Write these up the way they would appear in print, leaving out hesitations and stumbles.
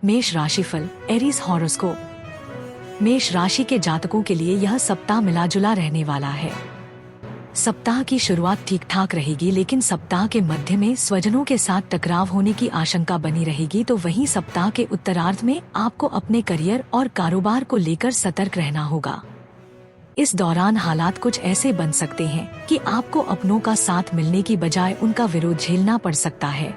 मेष राशिफल Aries horoscope. मेष राशि के जातकों के लिए यह सप्ताह मिलाजुला रहने वाला है। सप्ताह की शुरुआत ठीक ठाक रहेगी, लेकिन सप्ताह के मध्य में स्वजनों के साथ टकराव होने की आशंका बनी रहेगी। तो वहीं सप्ताह के उत्तरार्ध में आपको अपने करियर और कारोबार को लेकर सतर्क रहना होगा। इस दौरान हालात कुछ ऐसे बन सकते हैं कि आपको अपनों का साथ मिलने की बजाय उनका विरोध झेलना पड़ सकता है।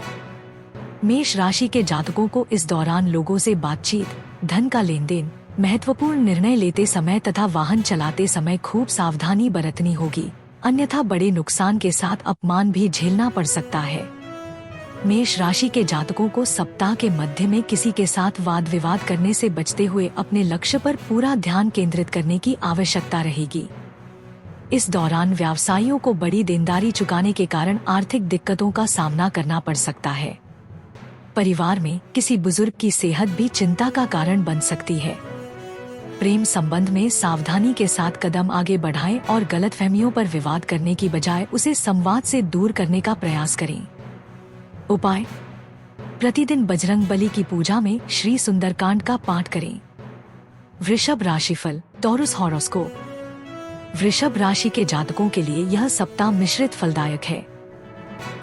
मेष राशि के जातकों को इस दौरान लोगों से बातचीत, धन का लेन देन, महत्वपूर्ण निर्णय लेते समय तथा वाहन चलाते समय खूब सावधानी बरतनी होगी, अन्यथा बड़े नुकसान के साथ अपमान भी झेलना पड़ सकता है। मेष राशि के जातकों को सप्ताह के मध्य में किसी के साथ वाद विवाद करने से बचते हुए अपने लक्ष्य पर पूरा ध्यान केंद्रित करने की आवश्यकता रहेगी। इस दौरान व्यवसायियों को बड़ी देनदारी चुकाने के कारण आर्थिक दिक्कतों का सामना करना पड़ सकता है। परिवार में किसी बुजुर्ग की सेहत भी चिंता का कारण बन सकती है। प्रेम संबंध में सावधानी के साथ कदम आगे बढ़ाएं और गलतफहमियों पर विवाद करने की बजाय उसे संवाद से दूर करने का प्रयास करें। उपाय: प्रतिदिन बजरंगबली की पूजा में श्री सुंदरकांड का पाठ करें। वृषभ राशिफल टॉरस हॉरोस्कोप। वृषभ राशि के जातकों के लिए यह सप्ताह मिश्रित फलदायक है।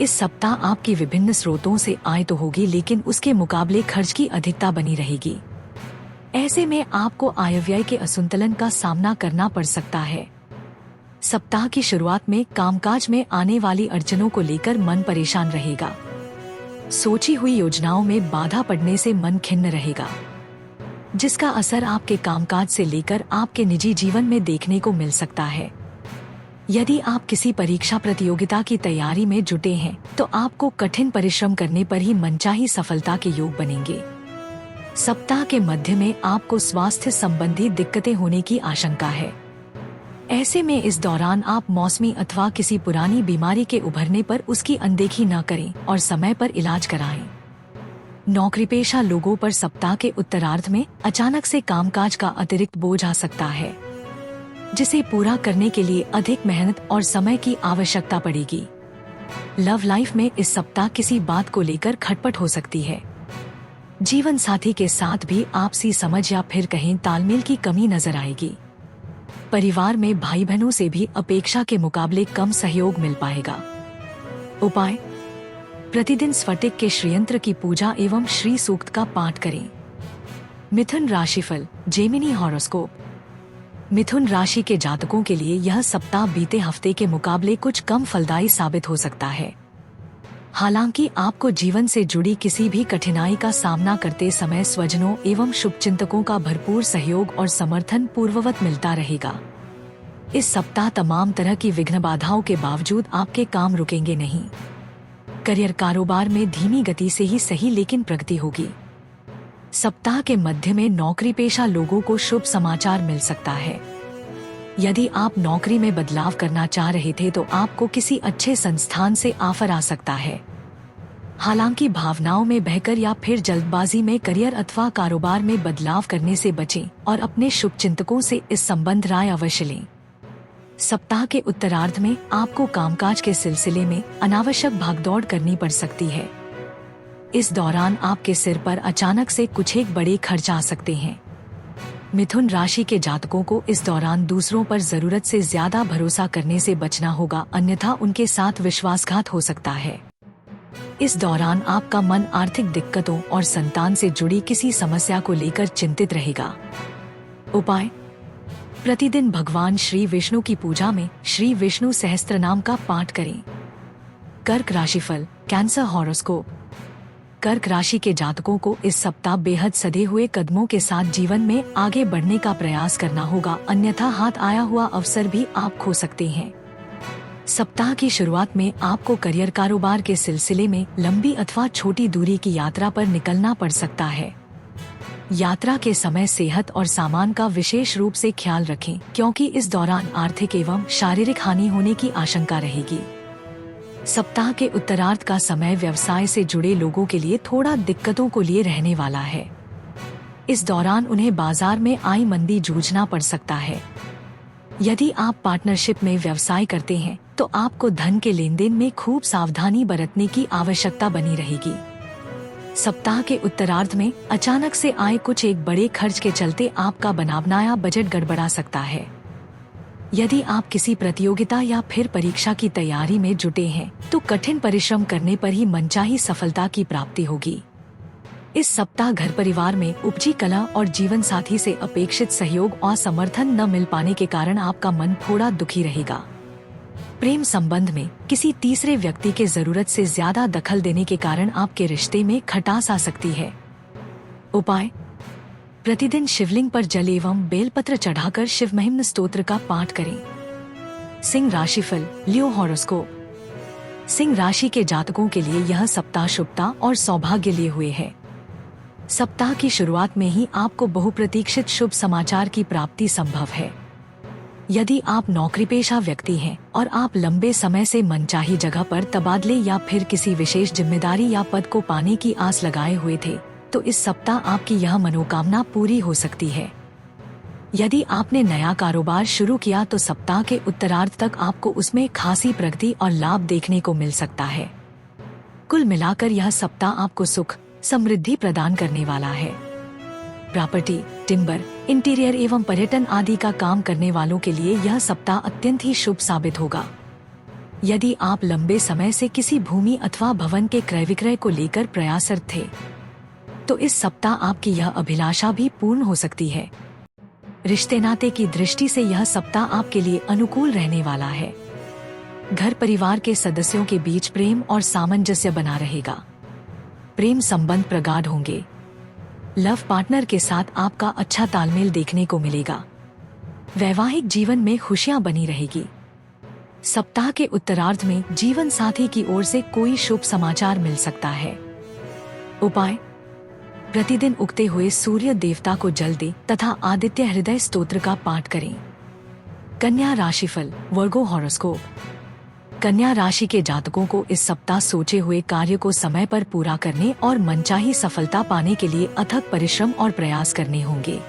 इस सप्ताह आपकी विभिन्न स्रोतों से आय तो होगी, लेकिन उसके मुकाबले खर्च की अधिकता बनी रहेगी। ऐसे में आपको आय व्यय के असंतुलन का सामना करना पड़ सकता है। सप्ताह की शुरुआत में कामकाज में आने वाली अड़चनों को लेकर मन परेशान रहेगा। सोची हुई योजनाओं में बाधा पड़ने से मन खिन्न रहेगा, जिसका असर आपके कामकाज से लेकर आपके निजी जीवन में देखने को मिल सकता है। यदि आप किसी परीक्षा प्रतियोगिता की तैयारी में जुटे हैं, तो आपको कठिन परिश्रम करने पर ही मनचाही सफलता के योग बनेंगे। सप्ताह के मध्य में आपको स्वास्थ्य संबंधी दिक्कतें होने की आशंका है। ऐसे में इस दौरान आप मौसमी अथवा किसी पुरानी बीमारी के उभरने पर उसकी अनदेखी न करें और समय पर इलाज कराएं। नौकरीपेशा लोगों पर सप्ताह के उत्तरार्ध में अचानक से कामकाज का अतिरिक्त बोझ आ सकता है, जिसे पूरा करने के लिए अधिक मेहनत और समय की आवश्यकता पड़ेगी। लव लाइफ में इस सप्ताह किसी बात को लेकर खटपट हो सकती है। जीवन साथी के साथ भी आपसी समझ या फिर कहें तालमेल की कमी नजर आएगी। परिवार में भाई बहनों से भी अपेक्षा के मुकाबले कम सहयोग मिल पाएगा। उपाय: प्रतिदिन स्फटिक के श्रीयंत्र की पूजा एवं श्री सूक्त का पाठ करें। मिथुन राशिफल जेमिनी हॉरोस्कोप। मिथुन राशि के जातकों के लिए यह सप्ताह बीते हफ्ते के मुकाबले कुछ कम फलदायी साबित हो सकता है। हालांकि आपको जीवन से जुड़ी किसी भी कठिनाई का सामना करते समय स्वजनों एवं शुभचिंतकों का भरपूर सहयोग और समर्थन पूर्ववत मिलता रहेगा। इस सप्ताह तमाम तरह की विघ्न बाधाओं के बावजूद आपके काम रुकेंगे नहीं। करियर कारोबार में धीमी गति से ही सही, लेकिन प्रगति होगी। सप्ताह के मध्य में नौकरी पेशा लोगों को शुभ समाचार मिल सकता है। यदि आप नौकरी में बदलाव करना चाह रहे थे, तो आपको किसी अच्छे संस्थान से ऑफर आ सकता है। हालांकि भावनाओं में बहकर या फिर जल्दबाजी में करियर अथवा कारोबार में बदलाव करने से बचें और अपने शुभचिंतकों से इस संबंध राय अवश्य लें। सप्ताह के उत्तरार्ध में आपको कामकाज के सिलसिले में अनावश्यक भागदौड़ करनी पड़ सकती है। इस दौरान आपके सिर पर अचानक से कुछ एक बड़े खर्च आ सकते हैं। मिथुन राशि के जातकों को इस दौरान दूसरों पर जरूरत से ज्यादा भरोसा करने से बचना होगा, अन्यथा उनके साथ विश्वासघात हो सकता है। इस दौरान आपका मन आर्थिक दिक्कतों और संतान से जुड़ी किसी समस्या को लेकर चिंतित रहेगा। उपाय: प्रतिदिन भगवान श्री विष्णु की पूजा में श्री विष्णु सहस्त्रनाम का पाठ करें। कर्क राशिफल कैंसर हॉरोस्कोप। कर्क राशि के जातकों को इस सप्ताह बेहद सधे हुए कदमों के साथ जीवन में आगे बढ़ने का प्रयास करना होगा, अन्यथा हाथ आया हुआ अवसर भी आप खो सकते हैं। सप्ताह की शुरुआत में आपको करियर कारोबार के सिलसिले में लंबी अथवा छोटी दूरी की यात्रा पर निकलना पड़ सकता है। यात्रा के समय सेहत और सामान का विशेष रूप से ख्याल रखें, क्योंकि इस दौरान आर्थिक एवं शारीरिक हानि होने की आशंका रहेगी। सप्ताह के उत्तरार्ध का समय व्यवसाय से जुड़े लोगों के लिए थोड़ा दिक्कतों को लिए रहने वाला है। इस दौरान उन्हें बाजार में आई मंदी जूझना पड़ सकता है। यदि आप पार्टनरशिप में व्यवसाय करते हैं, तो आपको धन के लेन देन में खूब सावधानी बरतने की आवश्यकता बनी रहेगी। सप्ताह के उत्तरार्ध में अचानक से आए कुछ एक बड़े खर्च के चलते आपका बना बनाया बजट गड़बड़ा सकता है। यदि आप किसी प्रतियोगिता या फिर परीक्षा की तैयारी में जुटे हैं तो कठिन परिश्रम करने पर ही मनचाही सफलता की प्राप्ति होगी। इस सप्ताह घर परिवार में उपजी कला और जीवन साथी से अपेक्षित सहयोग और समर्थन न मिल पाने के कारण आपका मन थोड़ा दुखी रहेगा। प्रेम संबंध में किसी तीसरे व्यक्ति के जरूरत से ज्यादा दखल देने के कारण आपके रिश्ते में खटास आ सकती है। उपाय: प्रतिदिन शिवलिंग पर जल एवं बेलपत्र चढ़ाकर शिव महिम्न स्तोत्र का पाठ करें। सिंह राशिफल, लियो हॉरोस्कोप। सिंह राशि के जातकों के लिए यह सप्ताह शुभता और सौभाग्य लिए हुए है। सप्ताह की शुरुआत में ही आपको बहुप्रतीक्षित शुभ समाचार की प्राप्ति संभव है। यदि आप नौकरीपेशा व्यक्ति हैं और आप लंबे समय से मनचाही जगह पर तबादले या फिर किसी विशेष जिम्मेदारी या पद को पाने की आस लगाए हुए थे, तो इस सप्ताह आपकी यह मनोकामना पूरी हो सकती है। यदि आपने नया कारोबार शुरू किया तो सप्ताह के उत्तरार्ध तक आपको उसमें खासी प्रगति और लाभ देखने को मिल सकता है। कुल मिलाकर यह सप्ताह आपको सुख समृद्धि प्रदान करने वाला है। प्रॉपर्टी, टिम्बर, इंटीरियर एवं पर्यटन आदि का काम करने वालों के लिए यह सप्ताह अत्यंत ही शुभ साबित होगा। यदि आप लंबे समय से किसी भूमि अथवा भवन के क्रय विक्रय को लेकर प्रयासरत थे, तो इस सप्ताह आपकी यह अभिलाषा भी पूर्ण हो सकती है। रिश्ते नाते की दृष्टि से यह सप्ताह आपके लिए अनुकूल रहने वाला है। घर परिवार के सदस्यों के बीच प्रेम और सामंजस्य बना रहेगा। प्रेम संबंध प्रगाढ़ होंगे। लव पार्टनर के साथ आपका अच्छा तालमेल देखने को मिलेगा। वैवाहिक जीवन में खुशियां बनी रहेगी। सप्ताह के उत्तरार्ध में जीवन साथी की ओर से कोई शुभ समाचार मिल सकता है। उपाय: प्रतिदिन उगते हुए सूर्य देवता को जल दें तथा आदित्य हृदय स्तोत्र का पाठ करें। कन्या राशिफल, वर्गो हॉरोस्कोप। कन्या राशि के जातकों को इस सप्ताह सोचे हुए कार्य को समय पर पूरा करने और मनचाही सफलता पाने के लिए अथक परिश्रम और प्रयास करने होंगे।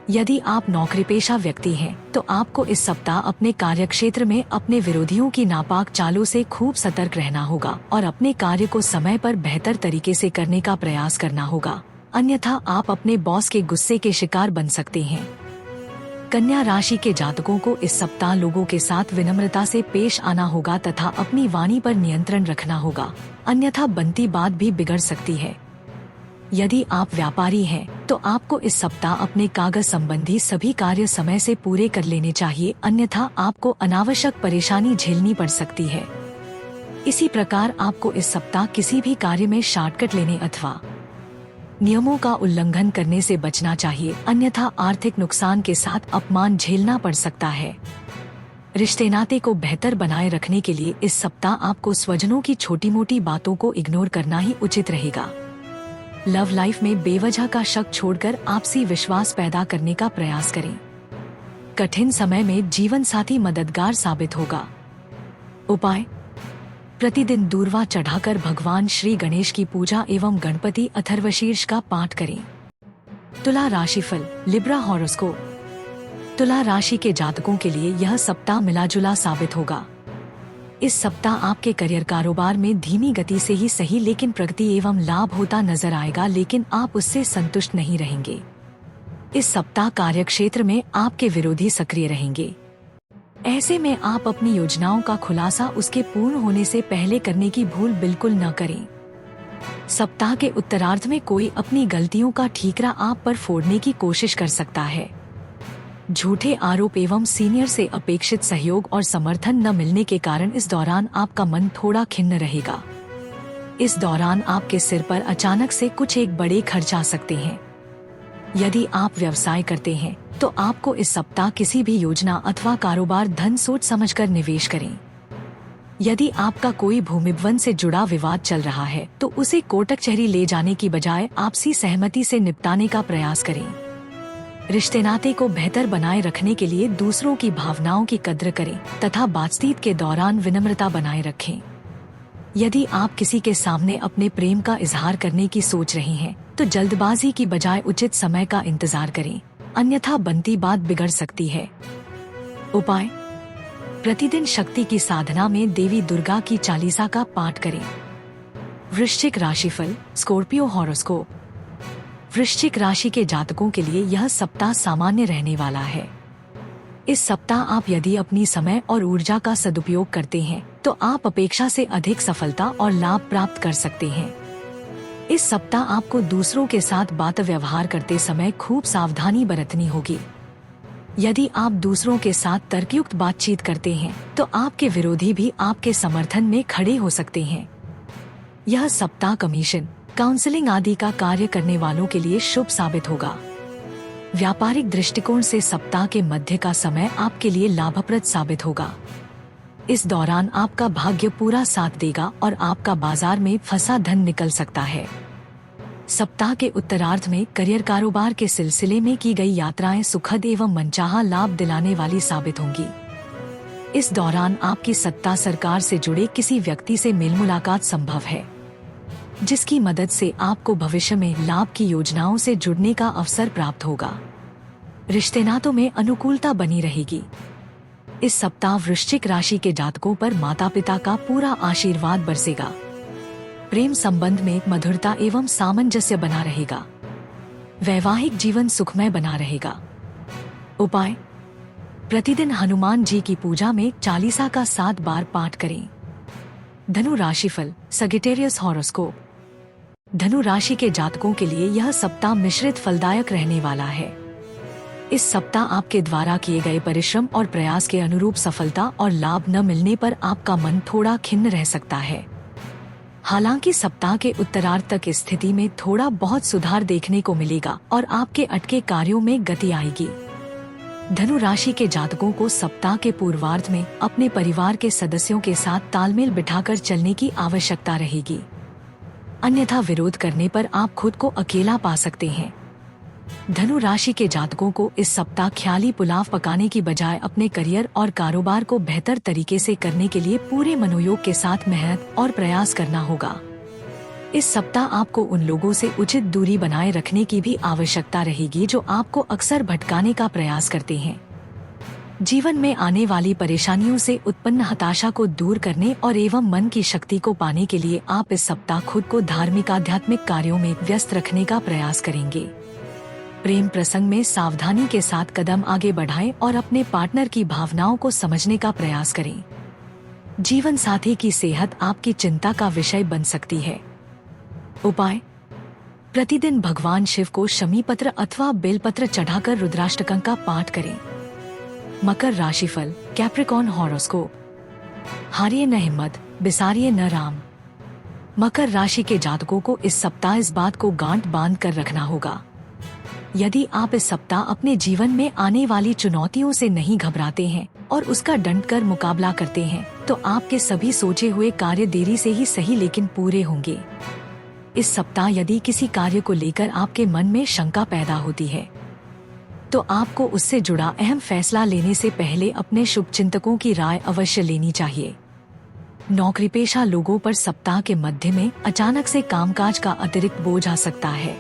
यदि आप नौकरीपेशा व्यक्ति हैं, तो आपको इस सप्ताह अपने कार्यक्षेत्र में अपने विरोधियों की नापाक चालों से खूब सतर्क रहना होगा और अपने कार्य को समय पर बेहतर तरीके से करने का प्रयास करना होगा, अन्यथा आप अपने बॉस के गुस्से के शिकार बन सकते हैं। कन्या राशि के जातकों को इस सप्ताह लोगों के साथ विनम्रता से पेश आना होगा तथा अपनी वाणी पर नियंत्रण रखना होगा, अन्यथा बनती बात भी बिगड़ सकती है। यदि आप व्यापारी हैं, तो आपको इस सप्ताह अपने कागज संबंधी सभी कार्य समय से पूरे कर लेने चाहिए, अन्यथा आपको अनावश्यक परेशानी झेलनी पड़ सकती है। इसी प्रकार आपको इस सप्ताह किसी भी कार्य में शॉर्टकट लेने अथवा नियमों का उल्लंघन करने से बचना चाहिए, अन्यथा आर्थिक नुकसान के साथ अपमान झेलना पड़ सकता है। रिश्ते नाते को बेहतर बनाए रखने के लिए इस सप्ताह आपको स्वजनों की छोटी मोटी बातों को इग्नोर करना ही उचित रहेगा। लव लाइफ में बेवजह का शक छोड़कर आपसी विश्वास पैदा करने का प्रयास करें। कठिन समय में जीवन साथी मददगार साबित होगा। उपाय: प्रतिदिन दूर्वा चढ़ाकर भगवान श्री गणेश की पूजा एवं गणपति अथर्वशीर्ष का पाठ करें। तुला राशिफल, लिब्रा हॉरोस्कोप। तुला राशि के जातकों के लिए यह सप्ताह मिलाजुला साबित होगा। इस सप्ताह आपके करियर कारोबार में धीमी गति से ही सही लेकिन प्रगति एवं लाभ होता नजर आएगा, लेकिन आप उससे संतुष्ट नहीं रहेंगे। इस सप्ताह कार्यक्षेत्र में आपके विरोधी सक्रिय रहेंगे। ऐसे में आप अपनी योजनाओं का खुलासा उसके पूर्ण होने से पहले करने की भूल बिल्कुल न करें। सप्ताह के उत्तरार्ध में कोई अपनी गलतियों का ठीकरा आप पर फोड़ने की कोशिश कर सकता है। झूठे आरोप एवं सीनियर से अपेक्षित सहयोग और समर्थन न मिलने के कारण इस दौरान आपका मन थोड़ा खिन्न रहेगा। इस दौरान आपके सिर पर अचानक से कुछ एक बड़े खर्च आ सकते हैं। यदि आप व्यवसाय करते हैं, तो आपको इस सप्ताह किसी भी योजना अथवा कारोबार धन सोच समझकर निवेश करें। यदि आपका कोई भूमिवन से जुड़ा विवाद चल रहा है, तो उसे कोर्ट कचहरी ले जाने की बजाय आपसी सहमति से निपटाने का प्रयास करें। रिश्ते नाते को बेहतर बनाए रखने के लिए दूसरों की भावनाओं की कद्र करें तथा बातचीत के दौरान विनम्रता बनाए रखें। यदि आप किसी के सामने अपने प्रेम का इजहार करने की सोच रहे हैं, तो जल्दबाजी की बजाय उचित समय का इंतजार करें, अन्यथा बनती बात बिगड़ सकती है। उपाय: प्रतिदिन शक्ति की साधना में देवी दुर्गा की चालीसा का पाठ करें। वृश्चिक राशिफल, स्कॉर्पियो हॉरोस्कोप। वृश्चिक राशि के जातकों के लिए यह सप्ताह सामान्य रहने वाला है। इस सप्ताह आप यदि अपनी समय और ऊर्जा का सदुपयोग करते हैं तो आप अपेक्षा से अधिक सफलता और लाभ प्राप्त कर सकते हैं। इस सप्ताह आपको दूसरों के साथ बात व्यवहार करते समय खूब सावधानी बरतनी होगी। यदि आप दूसरों के साथ तर्कयुक्त बातचीत करते हैं तो आपके विरोधी भी आपके समर्थन में खड़े हो सकते हैं। यह सप्ताह कमीशन, काउंसलिंग आदि का कार्य करने वालों के लिए शुभ साबित होगा। व्यापारिक दृष्टिकोण से सप्ताह के मध्य का समय आपके लिए लाभप्रद साबित होगा। इस दौरान आपका भाग्य पूरा साथ देगा और आपका बाजार में फंसा धन निकल सकता है। सप्ताह के उत्तरार्ध में करियर कारोबार के सिलसिले में की गई यात्राएं सुखद एवं मनचाहा लाभ दिलाने वाली साबित होंगी। इस दौरान आपकी सत्ता सरकार से जुड़े किसी व्यक्ति से मेल मुलाकात संभव है, जिसकी मदद से आपको भविष्य में लाभ की योजनाओं से जुड़ने का अवसर प्राप्त होगा। रिश्ते नातों में अनुकूलता बनी रहेगी। इस सप्ताह वृश्चिक राशि के जातकों पर माता पिता का पूरा आशीर्वाद बरसेगा। प्रेम संबंध में मधुरता एवं सामंजस्य बना रहेगा। वैवाहिक जीवन सुखमय बना रहेगा। उपाय: प्रतिदिन हनुमान जी की पूजा में चालीसा का 7 बार पाठ करें। धनु राशिफल, सगिटेरियस हॉरोस्कोप। धनु राशि के जातकों के लिए यह सप्ताह मिश्रित फलदायक रहने वाला है। इस सप्ताह आपके द्वारा किए गए परिश्रम और प्रयास के अनुरूप सफलता और लाभ न मिलने पर आपका मन थोड़ा खिन्न रह सकता है। हालांकि सप्ताह के उत्तरार्ध तक स्थिति में थोड़ा बहुत सुधार देखने को मिलेगा और आपके अटके कार्यों में गति आएगी। धनु राशि के जातकों को सप्ताह के पूर्वार्ध में अपने परिवार के सदस्यों के साथ तालमेल बिठाकर चलने की आवश्यकता रहेगी, अन्यथा विरोध करने पर आप खुद को अकेला पा सकते हैं। धनु राशि के जातकों को इस सप्ताह ख्याली पुलाव पकाने की बजाय अपने करियर और कारोबार को बेहतर तरीके से करने के लिए पूरे मनोयोग के साथ मेहनत और प्रयास करना होगा। इस सप्ताह आपको उन लोगों से उचित दूरी बनाए रखने की भी आवश्यकता रहेगी जो आपको अक्सर भटकाने का प्रयास करते हैं। जीवन में आने वाली परेशानियों से उत्पन्न हताशा को दूर करने और एवं मन की शक्ति को पाने के लिए आप इस सप्ताह खुद को धार्मिक आध्यात्मिक कार्यों में व्यस्त रखने का प्रयास करेंगे। प्रेम प्रसंग में सावधानी के साथ कदम आगे बढ़ाएं और अपने पार्टनर की भावनाओं को समझने का प्रयास करें। जीवन साथी की सेहत आपकी चिंता का विषय बन सकती है। उपाय: प्रतिदिन भगवान शिव को शमी पत्र अथवा बेलपत्र चढ़ाकर रुद्राष्टकं का पाठ करें। मकर राशिफल, कैप्रिकॉर्न हॉरोस्कोप। हारिए न हिम्मत, बिसारिए न राम। मकर राशि के जातकों को इस सप्ताह इस बात को गांठ बांध कर रखना होगा। यदि आप इस सप्ताह अपने जीवन में आने वाली चुनौतियों से नहीं घबराते हैं और उसका डट कर मुकाबला करते हैं तो आपके सभी सोचे हुए कार्य देरी से ही सही लेकिन पूरे होंगे। इस सप्ताह यदि किसी कार्य को लेकर आपके मन में शंका पैदा होती है तो आपको उससे जुड़ा अहम फैसला लेने से पहले अपने शुभचिंतकों की राय अवश्य लेनी चाहिए। नौकरीपेशा लोगों पर सप्ताह के मध्य में अचानक से कामकाज का अतिरिक्त बोझ आ सकता है।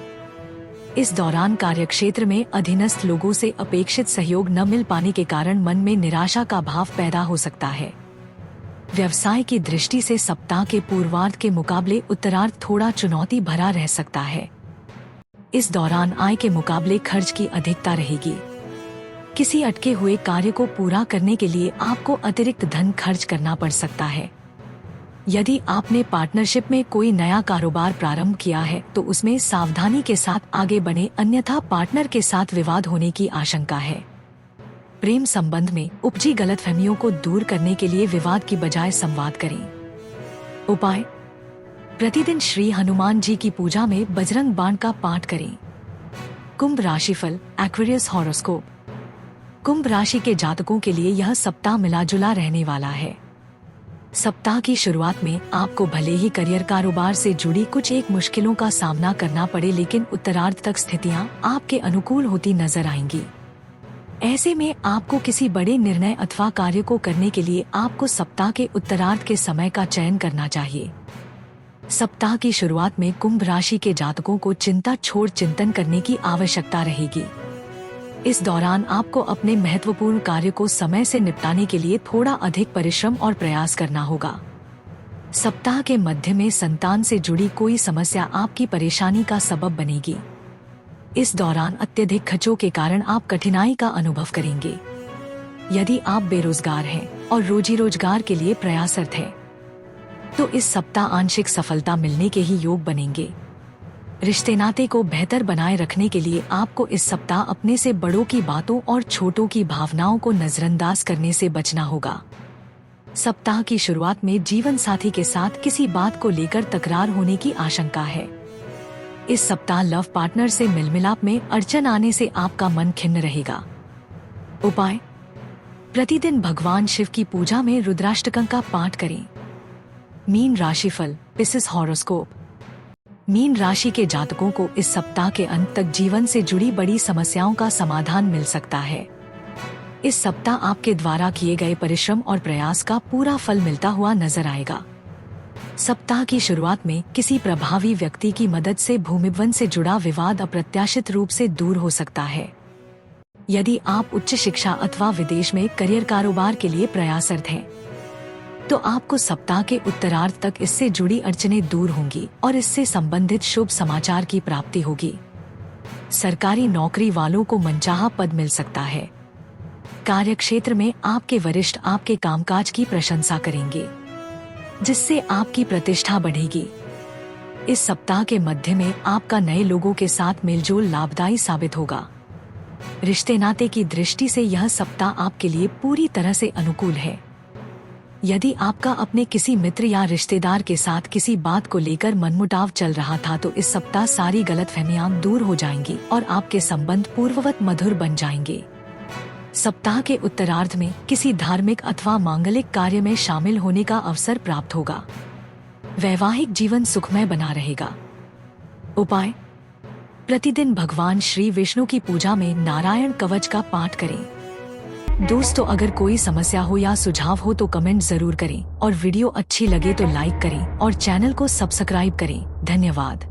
इस दौरान कार्यक्षेत्र में अधीनस्थ लोगों से अपेक्षित सहयोग न मिल पाने के कारण मन में निराशा का भाव पैदा हो सकता है। व्यवसाय की दृष्टि से सप्ताह के पूर्वार्ध के मुकाबले उत्तरार्ध थोड़ा चुनौती भरा रह सकता है। इस दौरान आय के मुकाबले खर्च की अधिकता रहेगी। किसी अटके हुए कार्य को पूरा करने के लिए आपको अतिरिक्त धन खर्च करना पड़ सकता है। यदि आपने पार्टनरशिप में कोई नया कारोबार प्रारंभ किया है तो उसमें सावधानी के साथ आगे बढ़ें, अन्यथा पार्टनर के साथ विवाद होने की आशंका है। प्रेम संबंध में उपजी गलतफहमियों को दूर करने के लिए विवाद की बजाय संवाद करें। उपाय: प्रतिदिन श्री हनुमान जी की पूजा में बजरंग बाण का पाठ करें। कुंभ राशिफल, एक्वेरियस हॉरोस्कोप। कुंभ राशि के जातकों के लिए यह सप्ताह मिला-जुला रहने वाला है। सप्ताह की शुरुआत में आपको भले ही करियर कारोबार से जुड़ी कुछ एक मुश्किलों का सामना करना पड़े, लेकिन उत्तरार्ध तक स्थितियां आपके अनुकूल होती नजर आएंगी। ऐसे में आपको किसी बड़े निर्णय अथवा कार्य को करने के लिए आपको सप्ताह के उत्तरार्ध के समय का चयन करना चाहिए। सप्ताह की शुरुआत में कुंभ राशि के जातकों को चिंता छोड़ चिंतन करने की आवश्यकता रहेगी। इस दौरान आपको अपने महत्वपूर्ण कार्य को समय से निपटाने के लिए थोड़ा अधिक परिश्रम और प्रयास करना होगा। सप्ताह के मध्य में संतान से जुड़ी कोई समस्या आपकी परेशानी का सबब बनेगी। इस दौरान अत्यधिक खर्चों के कारण आप कठिनाई का अनुभव करेंगे। यदि आप बेरोजगार हैं और रोजी रोजगार के लिए प्रयासरत हैं, तो इस सप्ताह आंशिक सफलता मिलने के ही योग बनेंगे। रिश्ते नाते को बेहतर बनाए रखने के लिए आपको इस सप्ताह अपने से बड़ों की बातों और छोटों की भावनाओं को नजरअंदाज करने से बचना होगा। सप्ताह की शुरुआत में जीवन साथी के साथ किसी बात को लेकर तकरार होने की आशंका है। इस सप्ताह लव पार्टनर से मिलमिलाप में अड़चन आने से आपका मन खिन्न रहेगा। उपाय: प्रतिदिन भगवान शिव की पूजा में रुद्राष्टकम का पाठ करें। मीन राशिफल, पिसिस हॉरोस्कोप। मीन राशि के जातकों को इस सप्ताह के अंत तक जीवन से जुड़ी बड़ी समस्याओं का समाधान मिल सकता है। इस सप्ताह आपके द्वारा किए गए परिश्रम और प्रयास का पूरा फल मिलता हुआ नजर आएगा। सप्ताह की शुरुआत में किसी प्रभावी व्यक्ति की मदद से भूमिवन से जुड़ा विवाद अप्रत्याशित रूप से दूर हो सकता है। यदि आप उच्च शिक्षा अथवा विदेश में करियर कारोबार के लिए प्रयासरत हैं, तो आपको सप्ताह के उत्तरार्ध तक इससे जुड़ी अड़चनें दूर होंगी और इससे संबंधित शुभ समाचार की प्राप्ति होगी। सरकारी नौकरी वालों को मनचाहा पद मिल सकता है। कार्यक्षेत्र में आपके वरिष्ठ आपके कामकाज की प्रशंसा करेंगे, जिससे आपकी प्रतिष्ठा बढ़ेगी। इस सप्ताह के मध्य में आपका नए लोगों के साथ मेलजोल लाभदायी साबित होगा। रिश्ते नाते की दृष्टि से यह सप्ताह आपके लिए पूरी तरह से अनुकूल है। यदि आपका अपने किसी मित्र या रिश्तेदार के साथ किसी बात को लेकर मनमुटाव चल रहा था, तो इस सप्ताह सारी गलतफहमियां दूर हो जाएंगी और आपके संबंध पूर्ववत मधुर बन जाएंगे। सप्ताह के उत्तरार्ध में किसी धार्मिक अथवा मांगलिक कार्य में शामिल होने का अवसर प्राप्त होगा। वैवाहिक जीवन सुखमय बना रहेगा। उपाय: प्रतिदिन भगवान श्री विष्णु की पूजा में नारायण कवच का पाठ करें। दोस्तों, अगर कोई समस्या हो या सुझाव हो तो कमेंट जरूर करें और वीडियो अच्छी लगे तो लाइक करें और चैनल को सब्सक्राइब करें। धन्यवाद।